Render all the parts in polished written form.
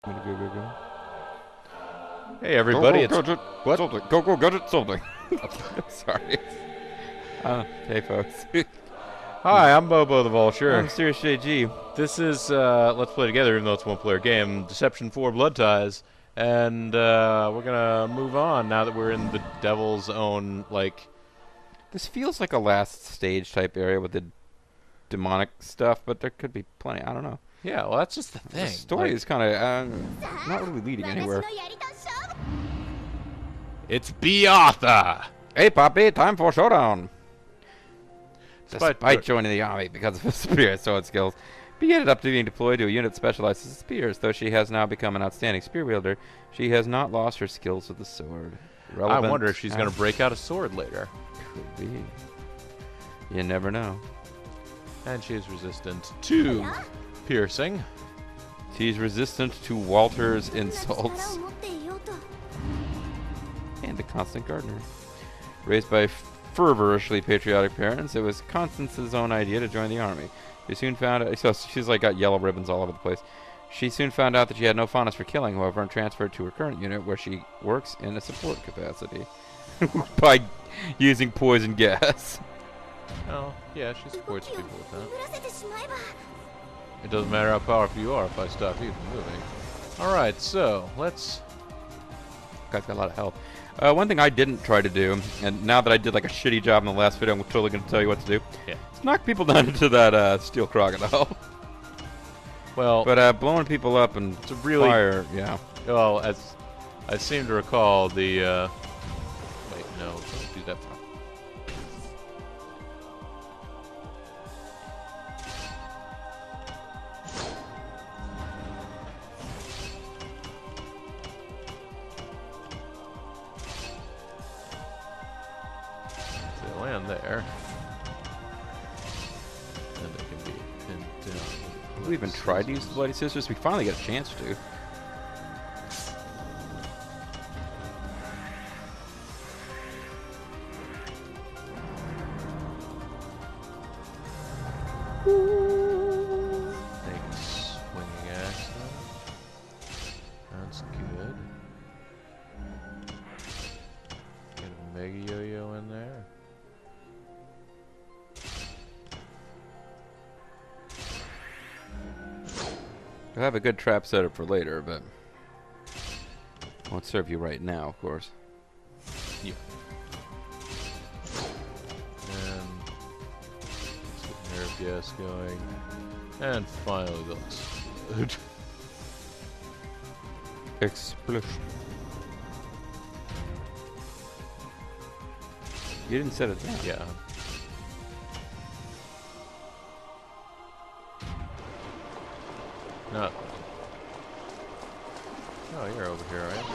Go. Hey everybody, Go, it's gadget, what? Something. Go, gadget, something. Sorry. Hey, folks. Hi, I'm Bobo the Vulture. I'm Serious JG. This is Let's Play Together, even though it's a one-player game, Deception 4 Blood Ties, and we're gonna move on now that we're in the Devil's Own, like... This feels like a last stage type area with the demonic stuff, but there could be plenty. I don't know. Yeah, well, that's just the thing. The story is kind of not really leading anywhere. It's Beatha! Hey, Poppy, time for showdown. Despite Despite joining the army because of his spear sword skills, Bee ended up being deployed to a unit specialized in spears. Though she has now become an outstanding spear wielder, she has not lost her skills with the sword. I wonder if she's going to break out a sword later. Could be. You never know. And she is resistant to piercing. She's resistant to Walter's insults. And the Constant Gardener. Raised by fervorously patriotic parents, it was Constance's own idea to join the army. She soon found out, so she's like got yellow ribbons all over the place. She soon found out that she had no fondness for killing, however, and transferred to her current unit where she works in a support capacity. By using poison gas. Oh, yeah, she supports people with that. It doesn't matter how powerful you are if I stop you from moving. Alright, so, let's... Guy's got a lot of health. One thing I didn't try to do, and now that I did like a shitty job in the last video, I'm totally going to tell you what to do. Yeah. Is knock people down into that steel crocodile. Well... But blowing people up and it's a really... fire, yeah. Well, as I seem to recall, the... Wait, no, don't do that. They land there. And they can be pinned down. Have we even tried to use the Bloody Scissors? We finally got a chance to. Make a swinging axe then. That's good. Get a Mega Yo-Yo in there. We'll have a good trap setup for later, but won't serve you right now, of course. Yeah. And let's get nerve gas going. And finally they'll explode. Explosion. You didn't set it down. Yeah. No. Oh, you're over here, right?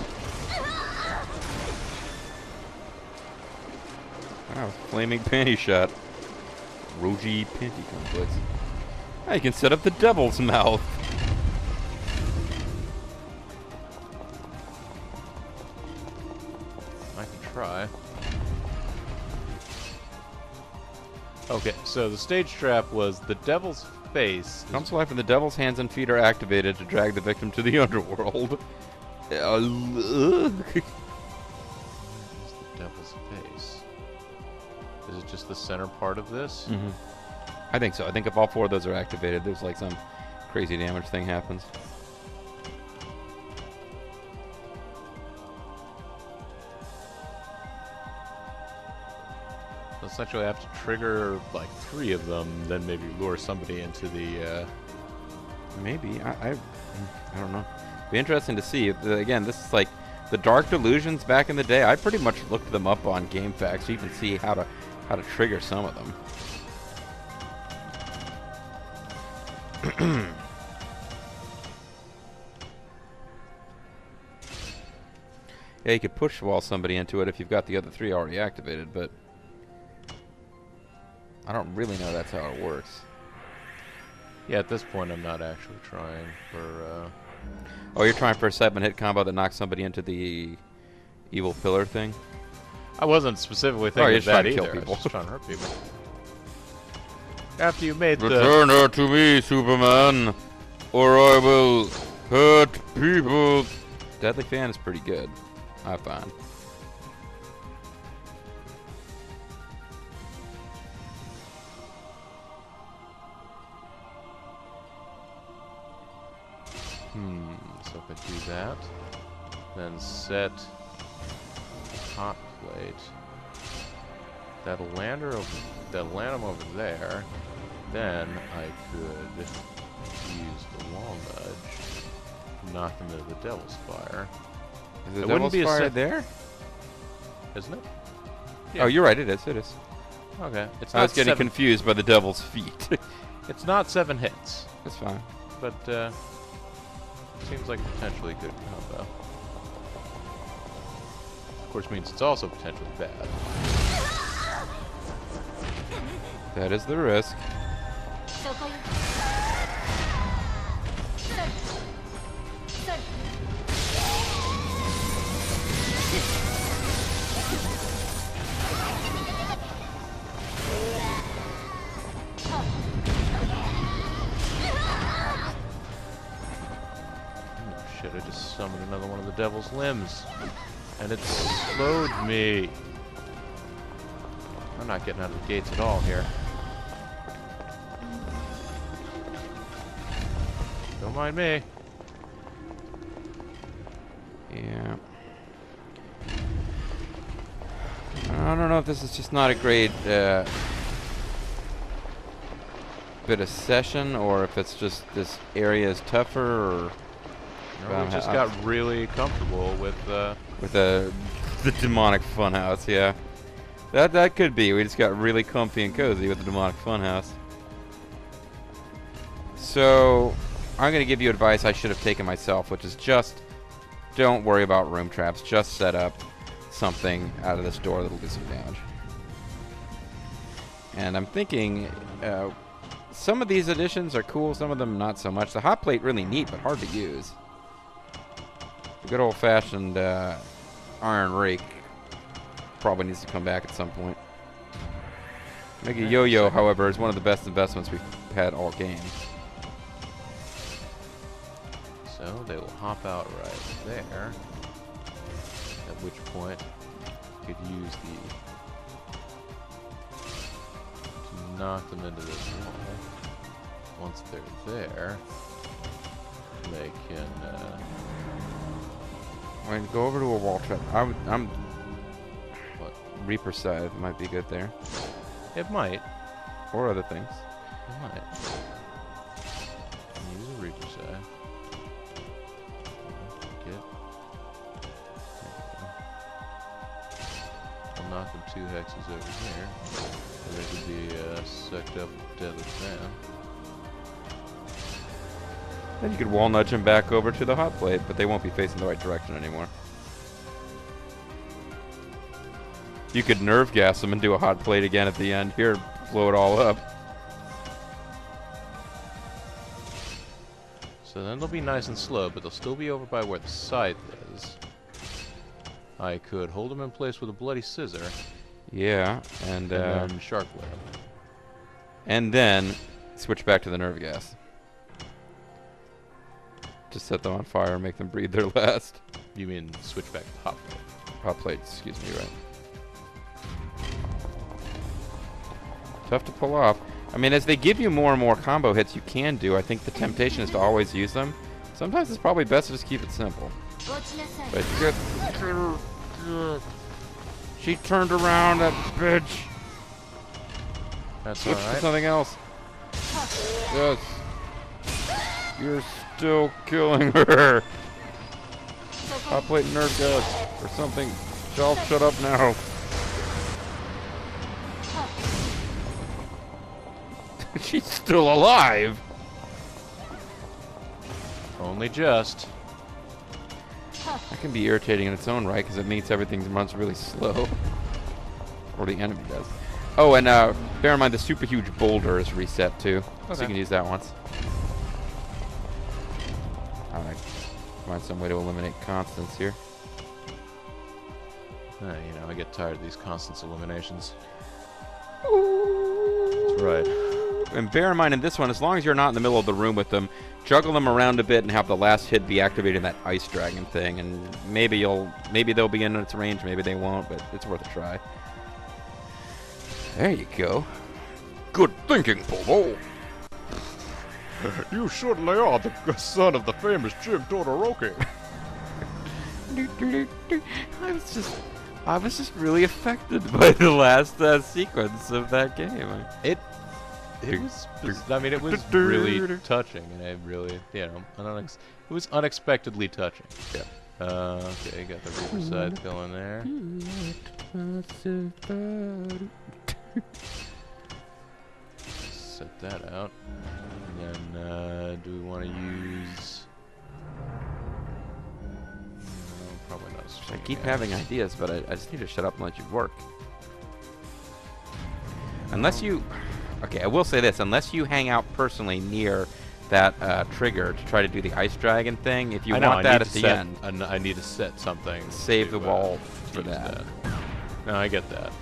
Wow, flaming panty shot. Roji panty complex. Now you can set up the devil's mouth. I can try. Okay, so the stage trap was the devil's face. Comes to life when the devil's hands and feet are activated to drag the victim to the underworld. Where's the devil's face? Is it just the center part of this? Mm-hmm. I think so. I think if all four of those are activated, there's like some crazy damage thing happens. So essentially I have to trigger like 3 of them, then maybe lure somebody into the... Maybe. I don't know. Be interesting to see. Again, this is like the Dark Delusions back in the day. I pretty much looked them up on GameFAQs to even see how to trigger some of them. Yeah, you could push wall somebody into it if you've got the other 3 already activated, but I don't really know that's how it works. Yeah, at this point I'm not actually trying for... Oh, you're trying for a 7-hit combo that knocks somebody into the evil pillar thing? I wasn't specifically thinking of that either. Kill people. I was just trying to hurt people. After you made Return her to me, Superman, or I will Hurt people. Deadly Fan is pretty good, I find. So if I do that, then set hot plate. That'll land her over. That'll land him over there. Then I could use the wall nudge, knock him into the Devil's Fire. Is the It Devil's wouldn't be a Fire set- there? Isn't it? Oh, you're right. It is. It is. Okay. It's I not was getting 7. confused by the Devil's Feet. It's not 7 hits, That's fine. but seems like potentially good combo. Of course, means it's also potentially bad. That is the risk. Shit, I just summoned another one of the Devil's Limbs. And it slowed me. I'm not getting out of the gates at all here. Don't mind me. Yeah. I don't know if this is just not a great bit of session, or if it's just this area is tougher, or No, we just got really comfortable with the demonic funhouse. Yeah, that could be. We just got really comfy and cozy with the demonic funhouse. So I'm gonna give you advice I should have taken myself, which is just don't worry about room traps. Just set up something out of this door that'll do some damage. And I'm thinking some of these additions are cool, some of them not so much. The hot plate really neat, but hard to use. The good old-fashioned iron rake probably needs to come back at some point. Mega Yo-Yo, however, is one of the best investments we've had all game. So they will hop out right there. At which point you could use to knock them into this wall. Once they're there, they can Wait, go over to a wall trap. I'm what? Reaper Scythe might be good there, It might. or other things. It might. Use a Reaper Scythe. I'll knock them 2 hexes over here. And they could be sucked up with Deadly Fan. Then you could wall nudge them back over to the hot plate, but they won't be facing the right direction anymore. You could nerve gas them and do a hot plate again at the end. Here, blow it all up. So then they'll be nice and slow, but they'll still be over by where the scythe is. I could hold them in place with a bloody scissor, Yeah, and then shark blade. and then switch back to the nerve gas. Just set them on fire and make them breathe their last. You mean switch back to hot plate? Hot plate, excuse me, right. Tough to pull off. I mean, as they give you more and more combo hits you can do, I think the temptation is to always use them. Sometimes it's probably best to just keep it simple. But she turned around, that bitch. That's Switch to alright. something else. Yes. You're still killing her. Hot plate and nerve gas or something. Shut up now. She's still alive. Only just. That can be irritating in its own right because it means everything runs really slow. Or the enemy does. Oh, and bear in mind the super huge boulder is reset too. So Okay. you can use that once. Alright. Find some way to eliminate constants here. I get tired of these constant eliminations. That's right. And bear in mind in this one, as long as you're not in the middle of the room with them, juggle them around a bit and have the last hit be activating that ice dragon thing, and maybe they'll be in its range, maybe they won't, but it's worth a try. There you go. Good thinking, Bobo. You certainly are the son of the famous Jim Todoroki. I was just really affected by the last sequence of that game. It was really touching, and I really, it was unexpectedly touching. Yeah. Okay, got the Reaper side going there. Set that out. And then, do we want to use... No, probably not. I keep having ideas, but I just need to shut up and let you work. Unless you... Okay, I will say this. Unless you hang out personally near that trigger to try to do the ice dragon thing, if you want that at the end... I need to set something. Save the wall for that. No, I get that.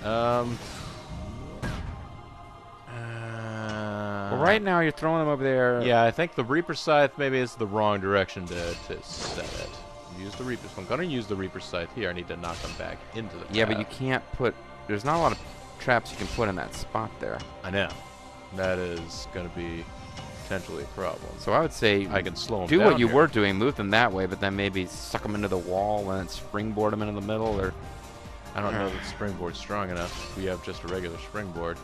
Well, right now you're throwing them over there. Yeah, I think the Reaper Scythe maybe is the wrong direction to set it. Use the Reaper. If I'm going to use the Reaper Scythe here, I need to knock them back into the Yeah, path. but you can't put... There's not a lot of traps you can put in that spot there. I know. That is going to be potentially a problem. So I would say I can slow them do down what you here. were doing, move them that way, but then maybe suck them into the wall and then springboard them into the middle, or... I don't know that the springboard's strong enough. We have just a regular springboard.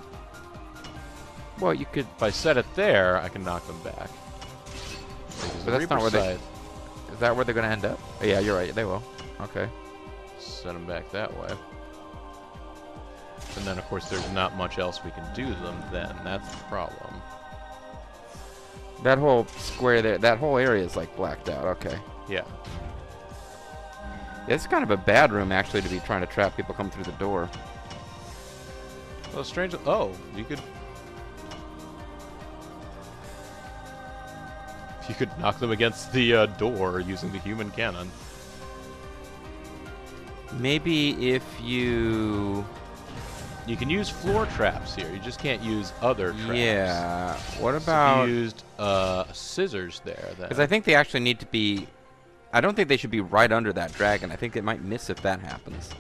Well, you could... If I set it there, I can knock them back. But that's not where they... Is that where they're going to end up? Oh, yeah, you're right. They will. Okay. Set them back that way. And then, of course, there's not much else we can do to them then. That's the problem. That whole square there, that whole area is, like, blacked out. Okay. Yeah. Yeah, it's kind of a bad room, actually, to be trying to trap people coming through the door. Well, strange... Oh, you could... You could knock them against the door using the human cannon. Maybe if you... You can use floor traps here. You just can't use other traps. Yeah. What about... So if you used scissors there, then... Because I think they actually need to be... I don't think they should be right under that dragon. I think they might miss if that happens.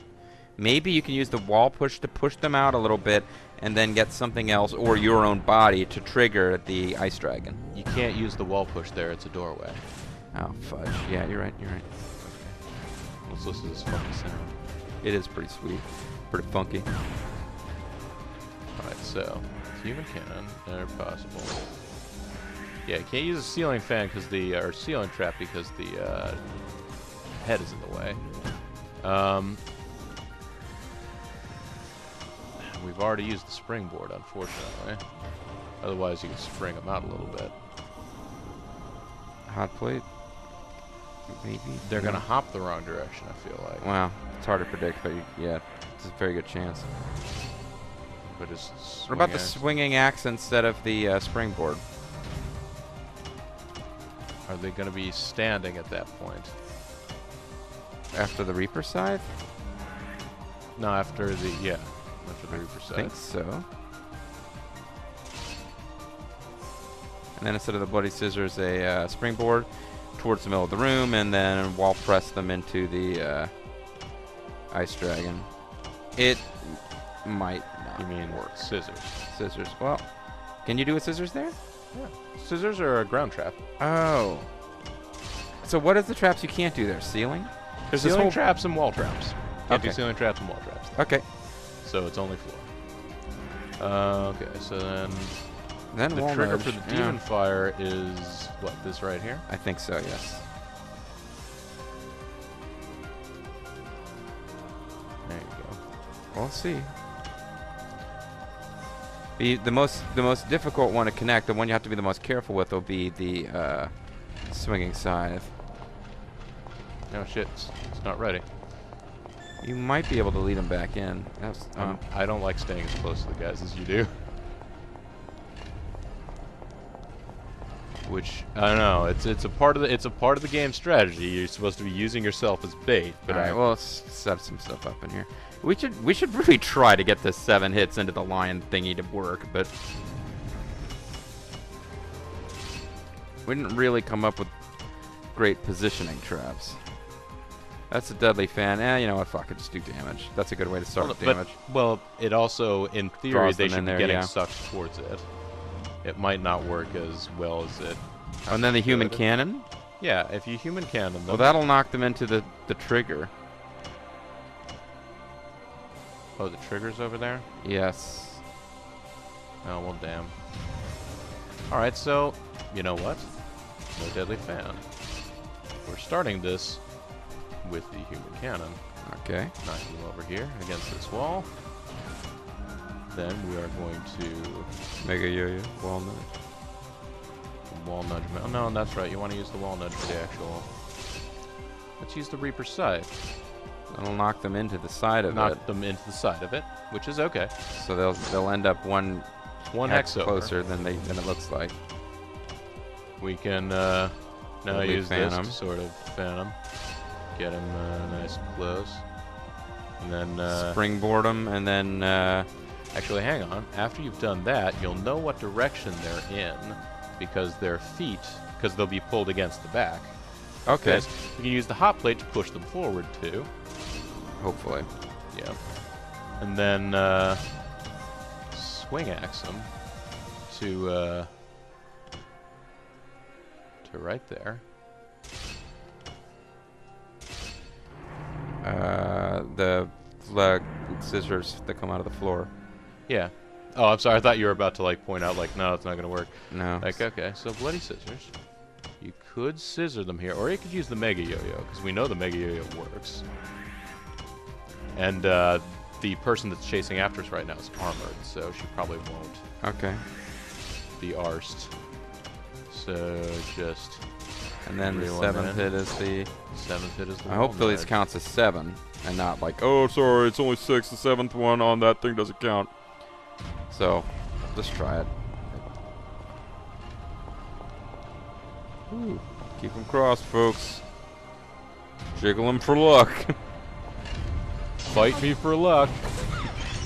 Maybe you can use the wall push to push them out a little bit and then get something else or your own body to trigger the ice dragon. You can't use the wall push there. It's a doorway. Oh, fudge. Yeah, you're right. You're right. Okay. Let's listen to this funky sound. It is pretty sweet. Pretty funky. Alright, so human cannon, whenever possible. Yeah, you can't use a ceiling fan because the or ceiling trap because the head is in the way. We've already used the springboard, unfortunately. Otherwise, you can spring them out a little bit. Hot plate? Maybe. They're gonna hop the wrong direction, I feel like. Wow, it's hard to predict, but yeah, it's a very good chance. But it's What about the swinging axe instead of the springboard? Are they gonna be standing at that point? After the Reaper side? No, after the after the Reaper I side. think so. And then instead of the bloody scissors, a springboard towards the middle of the room, and then wall press them into the ice dragon. It might not. You mean work? scissors? Scissors. Well, can you do with scissors there? Yeah. Scissors are a ground trap. Oh. So what is the traps you can't do there? Ceiling? There's this Ceiling whole traps and wall traps. Can't do Okay. ceiling traps and wall traps. Okay. So it's only floor. Okay, so then Then the wall trigger nudge. for the demon fire is what, this right here? I think so, yes. There you go. We'll see. The most difficult one to connect, the one you have to be the most careful with, will be the swinging scythe. No shit, it's not ready. You might be able to lead them back in. That's, I don't like staying as close to the guys as you do. Which I don't know. It's a part of the game strategy. You're supposed to be using yourself as bait. But all right, well, let's set some stuff up in here. We should really try to get this 7 hits into the lion thingy to work, but We didn't really come up with great positioning traps. That's a deadly fan. You know what? Fuck it. Just do damage. That's a good way to start with damage. Well, it also, in theory, Draws they them should in be there, getting yeah. sucked towards it. It might not work as well as it. And then the human could. cannon? Yeah, if you human cannon them. Well, that'll knock them into the trigger. Oh, the trigger's over there? Yes. Oh, well, damn. Alright, so, you know what? No deadly fan. We're starting this with the human cannon. Okay. Knocking them over here against this wall. Then we are going to... Mega yo-yo. Wall nudge. Wall nudge. Oh, no, that's right. You want to use the wall nudge for the actual... Let's use the Reaper Scythe. That'll knock them into the side of it. Knock them into the side of it, which is okay. So they'll end up one hex over. closer than it looks like. We can now Deadly use this Phantom. to sort of fan him. Get him nice and close. And then... Springboard them, and then... Actually, hang on. After you've done that, you'll know what direction they're in because their feet, because they'll be pulled against the back. okay. You can use the hot plate to push them forward, too. Hopefully. Yeah. And then swing axe them to right there. The scissors that come out of the floor. Yeah. Oh, I'm sorry. I thought you were about to like point out like, no, it's not going to work. No. Like, okay, so bloody scissors. You could scissor them here, or you could use the Mega Yo-Yo, because we know the Mega Yo-Yo works. And the person that's chasing after us right now is armored, so she probably won't Okay. be arsed. So just... And then the Real seventh man. hit is the... Seventh hit is the I hope wall this nudge. counts as 7, and not like, oh, sorry, it's only 6. The 7th one on that thing doesn't count. So, let's try it. Ooh, keep them crossed, folks. Jiggle them for luck. Fight me for luck.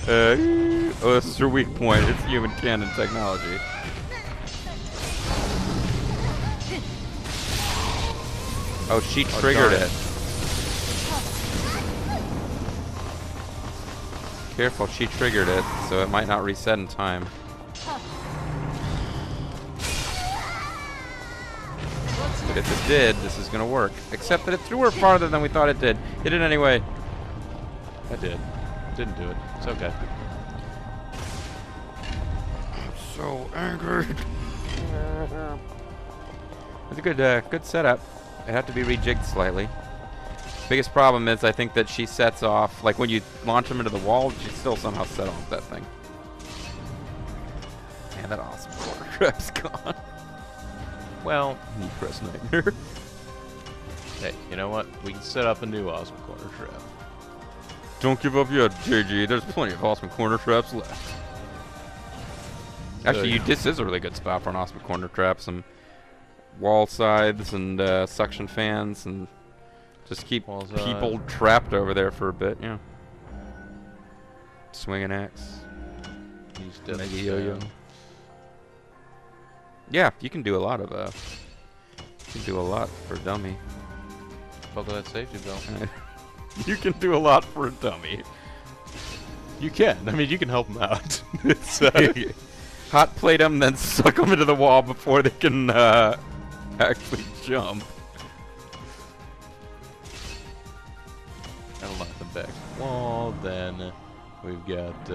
Oh, this is her weak point. It's human cannon technology. Oh, she triggered darn it. Careful, she triggered it, so it might not reset in time. But if it did, this is going to work. Except that it threw her farther than we thought it did. Hit it anyway. I did. Didn't do it. It's okay. I'm so angry. It's a good setup. It had to be rejigged slightly. Biggest problem is I think that she sets off, like when you launch them into the wall, she still somehow set off that thing. Man, that awesome corner trap's gone. Well, Knee press nightmare. hey, you know what? We can set up a new awesome corner trap. Don't give up yet, JG. There's plenty of awesome corner traps left. Actually, you this is a really good spot for an awesome corner trap. Some wall sides and suction fans, and just keep people trapped over there for a bit. Yeah. Swing an axe. Use Mega deadly yo-yo. fan. Yeah, you can do a lot of you can do a lot for a dummy. Buckle that safety belt. You can do a lot for a dummy. You can. I mean, you can help them out. It's, Hot plate them, then suck them into the wall before they can actually jump. That'll knock them back to the wall. Then we've got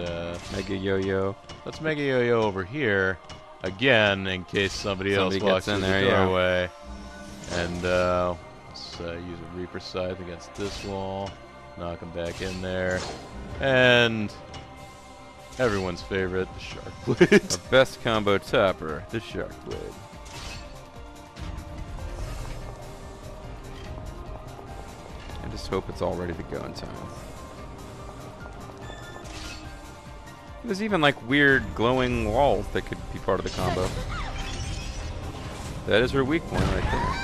Mega yo-yo. let's Mega Yo-Yo over here again in case somebody else Somebody walks gets in in the there, yeah. doorway. And let's use a Reaper Scythe against this wall. Knock them back in there. And everyone's favorite, the Shark Blade. Our best combo topper, the Shark Blade. I just hope it's all ready to go in time. There's even like weird glowing walls that could be part of the combo. That is her weak point right there.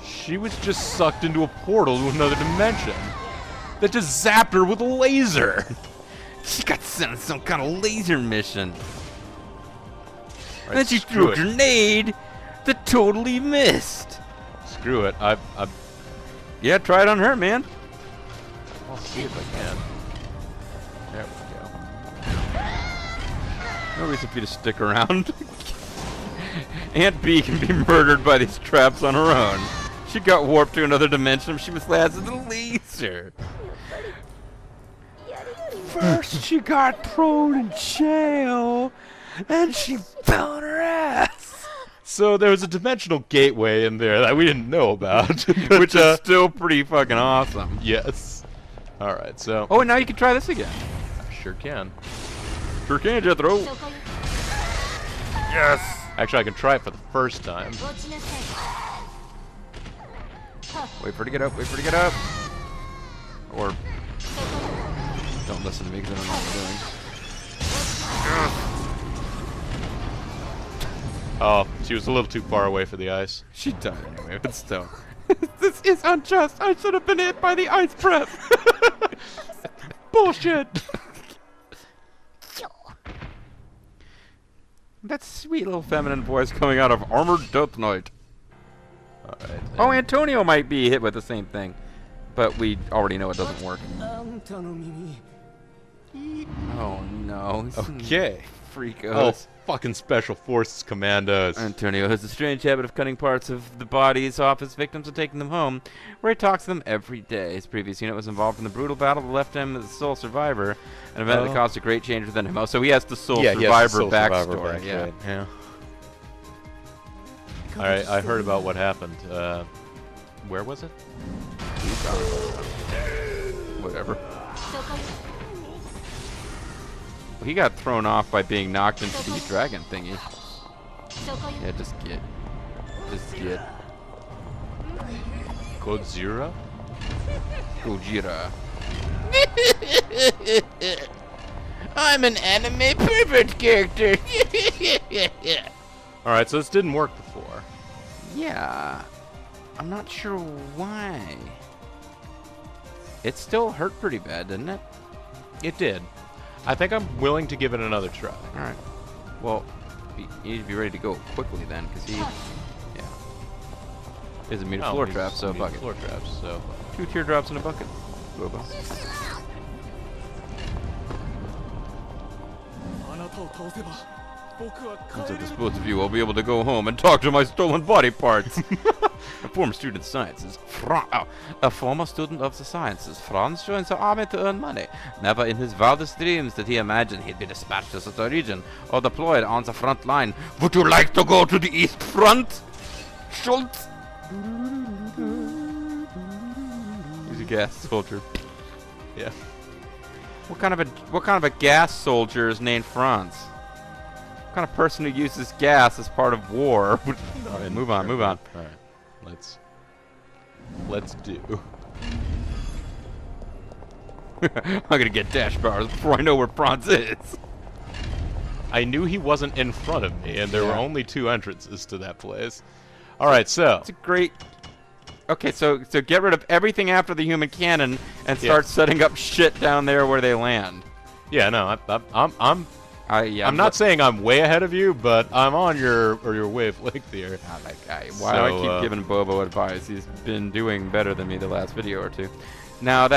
She was just sucked into a portal to another dimension. That just zapped her with a laser. She got sent on some kind of laser mission. And then she threw a grenade that totally missed. Screw it. Yeah, try it on her, man. I'll see if I can. There we go. No reason for you to stick around. Aunt B can be murdered by these traps on her own. She got warped to another dimension. She was last of the laser. First, she got thrown in jail, and she fell on her ass. So there was a dimensional gateway in there that we didn't know about, Which is still pretty fucking awesome. Yes. All right. So. Oh, and now you can try this again. I sure can. Sure can, Jethro. Yes. Actually, I can try it for the first time. Wait for her to get up. Wait for her to get up. Or don't listen to me because I don't know what I'm doing. Oh, she was a little too far away for the ice. She died anyway, but still. This is unjust. I should have been hit by the ice breath. Bullshit. That sweet little feminine voice coming out of Armored Death Knight. Alright. Oh, Antonio might be hit with the same thing. But we already know it doesn't work. Oh no. Okay. Freakos. Oh, fucking Special Forces Commandos. Antonio has a strange habit of cutting parts of the bodies off his victims and taking them home, where he talks to them every day. His previous unit was involved in the brutal battle that left him as the sole survivor, an event that caused a great change within him. Oh, so he has the sole survivor backstory. Yeah. Alright, I heard about what happened. Where was it? Whatever. He got thrown off by being knocked into the dragon thingy. Yeah, just get. Godzilla? Gojira. I'm an anime pervert character. Alright, so this didn't work before. Yeah. I'm not sure why. It still hurt pretty bad, didn't it? It did. I think I'm willing to give it another try. Alright. Well, you need to be ready to go quickly then, because he... Yeah. Is a muted floor trap, so bucket. Floor traps, so... 2 teardrops in a bucket. Bobo. Once I dispose of you, I'll be able to go home and talk to my stolen body parts. A former student of sciences, a former student of the sciences, Franz joins the army to earn money. Never in his wildest dreams did he imagine he'd be dispatched to such a region or deployed on the front line. Would you like to go to the East Front, Schultz? He's a gas soldier. Yeah. What kind of a gas soldier is named Franz? What kind of person who uses gas as part of war? Alright, move on. Alright, let's do. I'm gonna get dash powers before I know where Franz is. I knew he wasn't in front of me, and there were only 2 entrances to that place. Alright, so. It's a great... Okay, so get rid of everything after the human cannon and start setting up shit down there where they land. Yeah, no, I'm not saying I'm way ahead of you, but I'm on your wavelength here. Why do I keep giving Bobo advice? He's been doing better than me the last video or 2. Now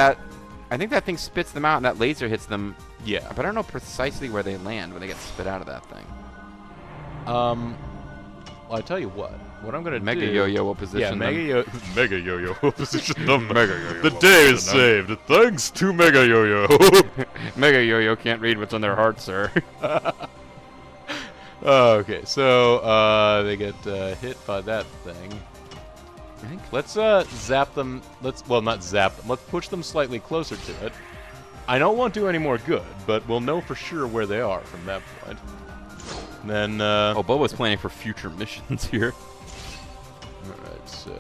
I think that thing spits them out and that laser hits them. Yeah. But I don't know precisely where they land when they get spit out of that thing. Well, I tell you what I'm gonna Mega do. Yo-Yo will position Mega Yo-Yo will position them. Mega Yo-Yo. The day is saved thanks to Mega Yo-Yo. Mega Yo-Yo can't read what's on their heart, sir. Okay, so they get hit by that thing. Let's zap them. Not zap them. Let's push them slightly closer to it. I don't want to do any more good, but we'll know for sure where they are from that point. And then oh, Bobo's planning for future missions here. Alright, so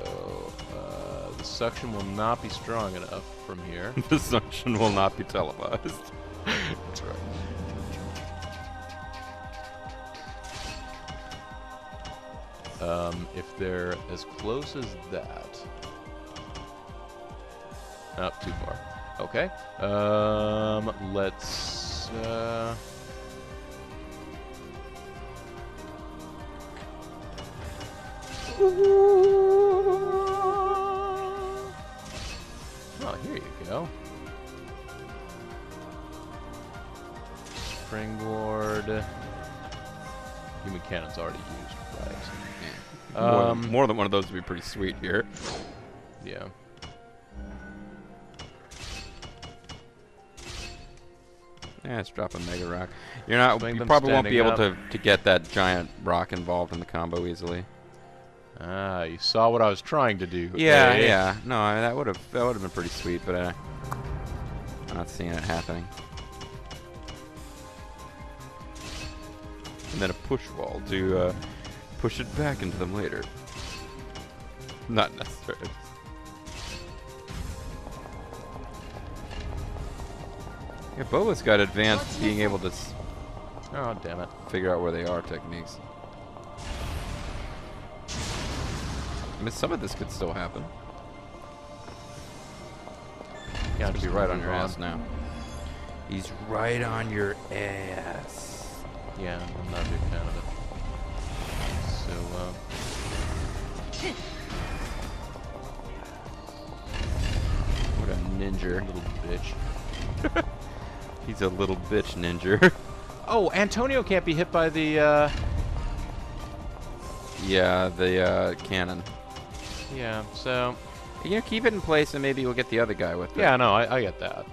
the suction will not be strong enough from here. The suction will not be televised. That's right. If they're as close as that... Not too far. Okay. Let's... Oh, here you go. Springboard. Human cannon's already used, right? Yeah. More than one of those would be pretty sweet here. Yeah. Yeah, let's drop a mega rock. You're not. Swing You them probably won't be able standing to get that giant rock involved in the combo easily. Ah, you saw what I was trying to do. Yeah, eh? yeah. No, I mean, that would have been pretty sweet, but I'm not seeing it happening. And then a push wall to push it back into them later. Not necessary. Yeah, Boba's got advanced being able to Oh, damn it. figure out where they are techniques. I mean, some of this could still happen. Yeah, He's just right on move your ass now. He's right on your ass. Yeah, I'm not a big fan of it. So, What a ninja. little bitch. He's a little bitch ninja. Oh, Antonio can't be hit by the, Yeah, the cannon. Yeah, so... You know, keep it in place and maybe we'll get the other guy with it. Yeah, no, I get that.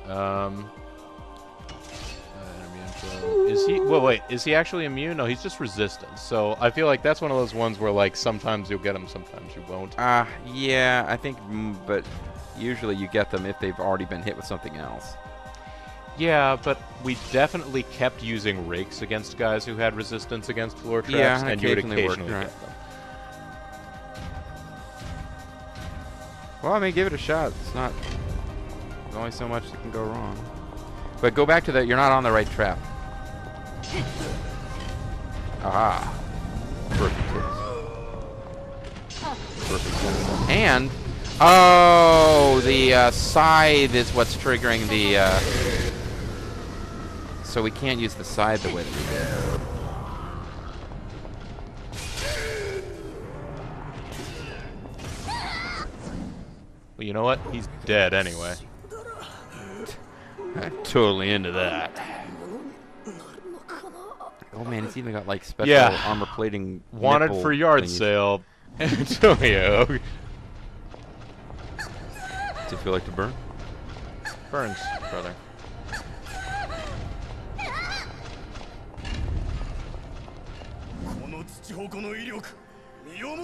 Is he... Well, wait, is he actually immune? No, he's just resistant. So I feel like that's one of those ones where, like, sometimes you'll get him, sometimes you won't. Yeah, I think, but usually you get them if they've already been hit with something else. Yeah, but we definitely kept using rakes against guys who had resistance against floor traps, Yeah, and you would occasionally occasionally worked, get them. Well, I mean, give it a shot. It's not... There's only so much that can go wrong. But go back to that. You're not on the right trap. Aha. Perfect hit. Perfect hit. And... Oh, the scythe is what's triggering the... So we can't use the scythe the way that we did. Well, you know what? He's dead anyway. I'm totally into that. Oh man, it's even got like special armor plating. Wanted nipple for yard thingies. sale. Antonio. Does it feel like to burn? Burns, brother.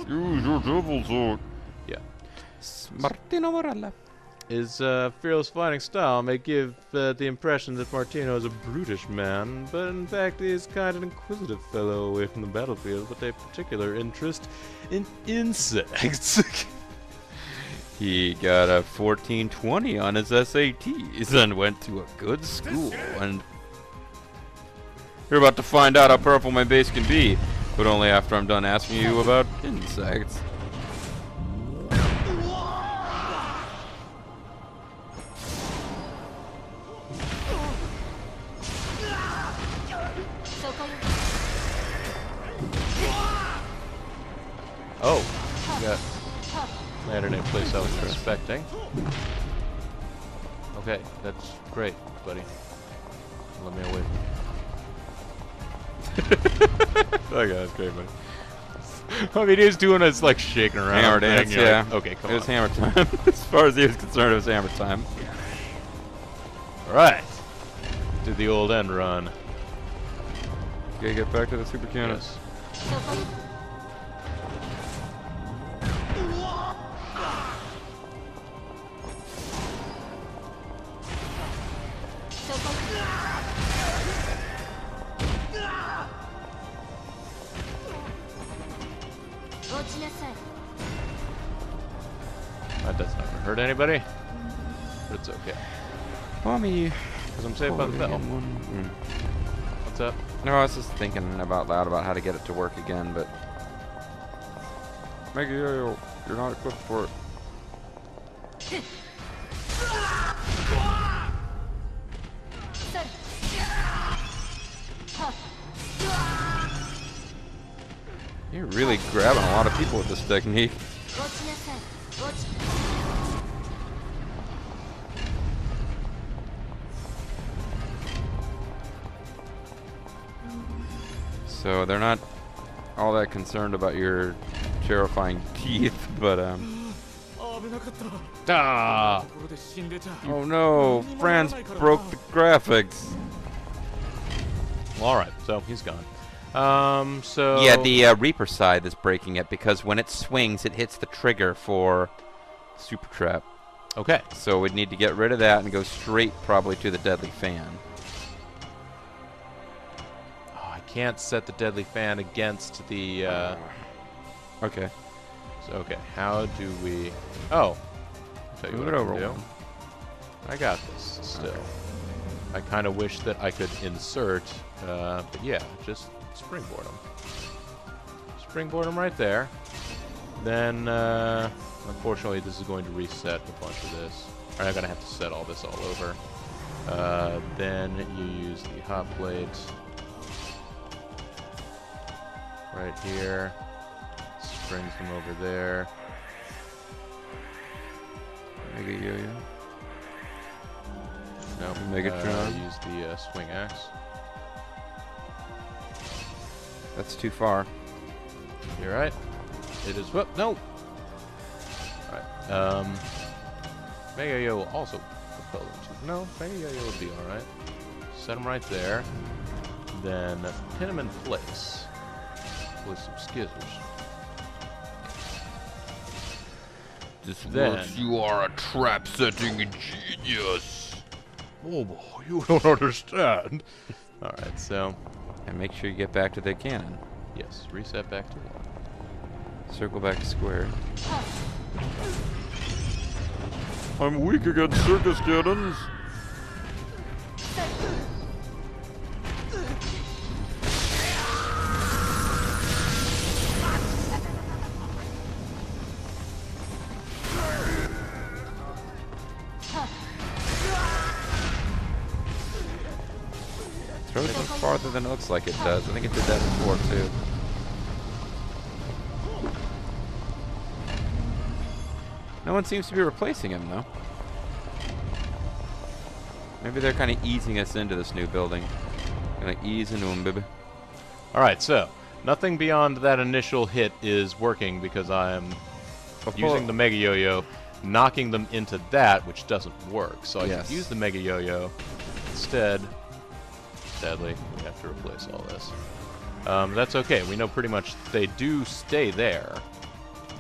Use your double sword. Yeah. Martino Morella. His fearless fighting style may give the impression that Martino is a brutish man, but in fact he is kind of an inquisitive fellow away from the battlefield with a particular interest in insects. He got a 1420 on his SATs and went to a good school. And you're about to find out how powerful my base can be, but only after I'm done asking you about insects. Oh, got landed in a place I was expecting. Okay, that's great, buddy. Let me away. Okay, that's great, buddy. I mean, he was doing his like shaking around. Hammer dance, yeah. Like, okay, come It was on. hammer time. As far as he was concerned, it was hammer time. All right. Did the old end run. Okay, get back to the super cannon. Yes. That does not hurt anybody, but it's okay. Well, I mean, Because I'm saved by the bell. Mm. What's up? No, I was just thinking about loud about how to get it to work again, but Maggie, you're not equipped for it. You're really grabbing a lot of people with this technique. So they're not all that concerned about your terrifying teeth, but Ah! oh no, France broke the graphics. Well, alright, so he's gone. So... Yeah, the Reaper side is breaking it because when it swings, it hits the trigger for Super Trap. Okay. So we'd need to get rid of that and go straight probably to the Deadly Fan. Oh, I can't set the Deadly Fan against the... Okay. So, okay, how do we... Oh. I'll tell you Move what it I over can do. one. I got this still. I kind of wish that I could insert, but yeah, just springboard them. Springboard them right there. Then, unfortunately, this is going to reset a bunch of this. I'm going to have to set all this all over. Then you use the hot plate right here. Springs them over there. Mega Yo-Yo. Nope. Megatron. Use the swing axe. That's too far. You're right. It is. Whoop, no. Alright. Mega Yo will also propel them to. No, Mega Yo will be alright. Set them right there. Then pin them in place with some skizzers. This Then- works. You are a trap setting genius. Bobo, you don't understand. Alright, so. And make sure you get back to the cannon. Yes, reset back to 1. Circle back to square. I'm weak against circus cannons. Throws them farther than it looks like it does. I think it did that before too. No one seems to be replacing him though. Maybe they're kind of easing us into this new building. Gonna ease into him, baby. Alright, so. Nothing beyond that initial hit is working because I am using the Mega Yo-Yo, knocking them into that, which doesn't work. So I Yes. should use the Mega Yo-Yo. Instead, sadly, we have to replace all this. That's okay. We know pretty much they do stay there.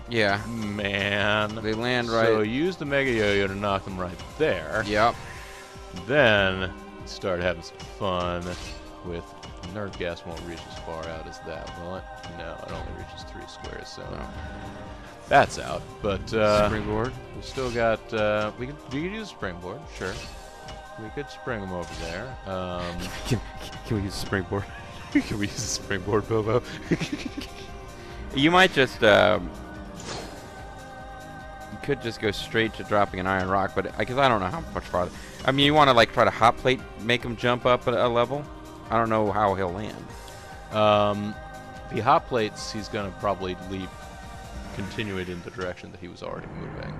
Yeah. Man. They land right. So use the Mega Yo-Yo to knock them right there. Yep. Then start having some fun with Nerd Gas won't reach as far out as that, will it? No, it only reaches 3 squares, so that's out. But Springboard. we still got we could use a springboard, sure. We could spring them over there. Can we use a springboard? Can we use a springboard, Bobo? You might just. You could just go straight to dropping an iron rock, but because I don't know how much farther. I mean, you want to like try to hot plate, make him jump up a level. I don't know how he'll land. The hot plates, he's gonna probably leap, continue it in the direction that he was already moving.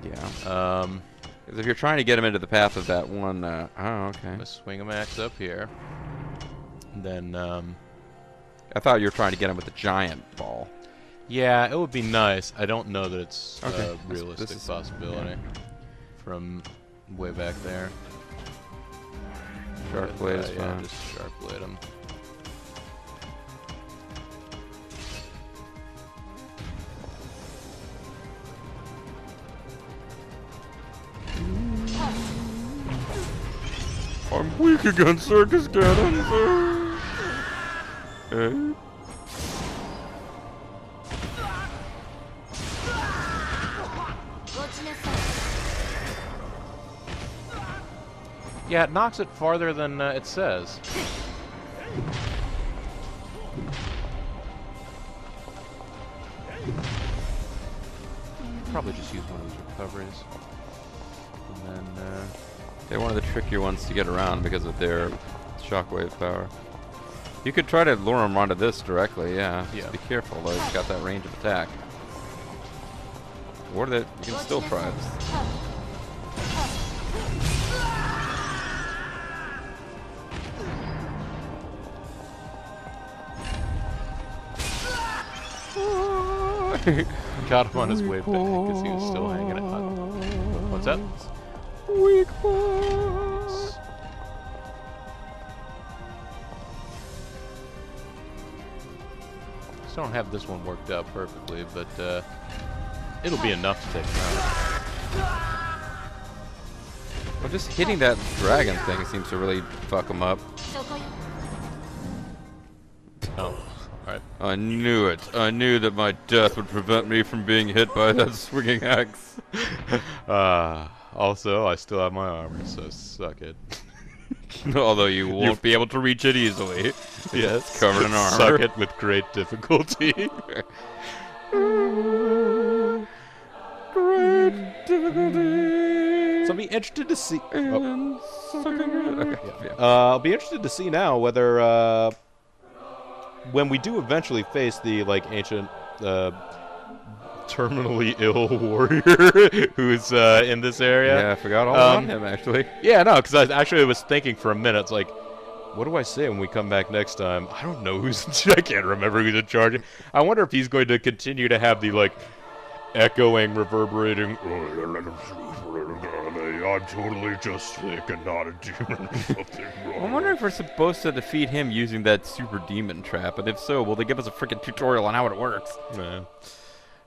Yeah. Because if you're trying to get him into the path of that one, oh, okay. I'm gonna swing a max up here. And then, I thought you were trying to get him with the giant ball. yeah, it would be nice. I don't know that it's Okay. a realistic This is- possibility from way back there. Shark blade is yeah, fine. just sharp blade him. I'm weak against circus cannons. Hey. Yeah, it knocks it farther than it says. Probably just use one of these recoveries. And then, They're one of the trickier ones to get around because of their shockwave power. You could try to lure him onto this directly, yeah. Yeah. Just be careful, though. He's got that range of attack. Or that you can still try this. Got him on his way back because he was still hanging out. What's that? Weak points. Still don't have this one worked out perfectly, but it'll be enough to take him out. Well, just hitting that dragon thing seems to really fuck him up. Oh, alright. I knew it. I knew that my death would prevent me from being hit by that swinging axe. Also, I still have my armor, so suck it. Although you won't be able to reach it easily. Yes, It's covered in armor. Suck it with great difficulty. Great difficulty. So I'll be interested to see. And sucking it. Okay. Yeah. I'll be interested to see now whether when we do eventually face the ancient Terminally ill warrior who's in this area. Yeah, I forgot all about him, actually. Yeah, no, because I actually was thinking for a minute, it's like, what do I say when we come back next time? I don't know who's I can't remember who's in charge. I wonder if he's going to continue to have the, echoing, reverberating, I'm totally just sick and not a demon or something wrong. I'm wondering if we're supposed to defeat him using that super demon trap, and if so, will they give us a freaking tutorial on how it works? Yeah.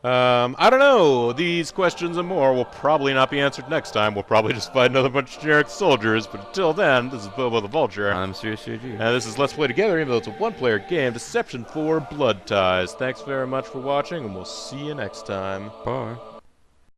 I don't know. These questions and more will probably not be answered next time. We'll probably just fight another bunch of generic soldiers, but until then, this is Bobo the Vulture. I'm Serious JG. And this is Let's Play Together, even though it's a one-player game, Deception 4 Blood Ties. Thanks very much for watching, and we'll see you next time. Bye.